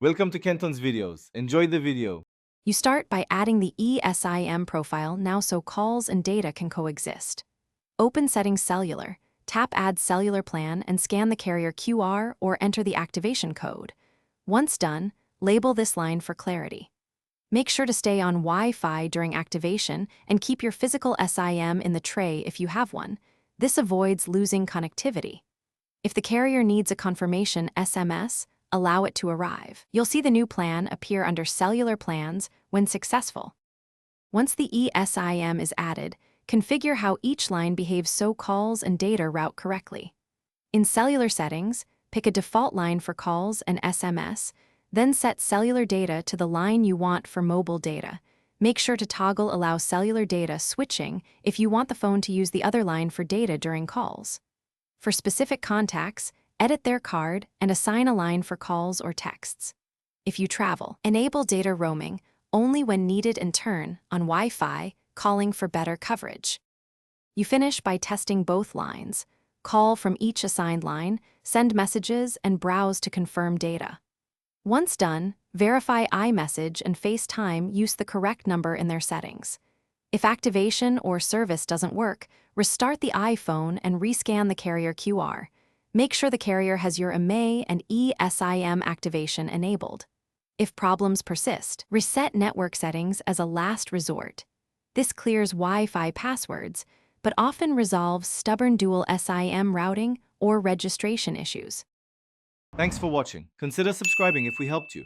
Welcome to Kenton's videos. Enjoy the video. You start by adding the eSIM profile now so calls and data can coexist. Open Settings Cellular, tap Add Cellular Plan and scan the carrier QR or enter the activation code. Once done, label this line for clarity. Make sure to stay on Wi-Fi during activation and keep your physical SIM in the tray if you have one. This avoids losing connectivity. If the carrier needs a confirmation SMS, allow it to arrive. You'll see the new plan appear under Cellular Plans when successful. Once the eSIM is added, configure how each line behaves so calls and data route correctly. In Cellular Settings, pick a default line for calls and SMS, then set cellular data to the line you want for mobile data. Make sure to toggle Allow Cellular Data Switching if you want the phone to use the other line for data during calls. For specific contacts, edit their card and assign a line for calls or texts. If you travel, enable data roaming only when needed and turn on Wi-Fi, calling for better coverage. You finish by testing both lines. Call from each assigned line, send messages, and browse to confirm data. Once done, verify iMessage and FaceTime use the correct number in their settings. If activation or service doesn't work, restart the iPhone and rescan the carrier QR. Make sure the carrier has your IMEI and eSIM activation enabled. If problems persist, reset network settings as a last resort. This clears Wi-Fi passwords, but often resolves stubborn dual SIM routing or registration issues. Thanks for watching. Consider subscribing if we helped you.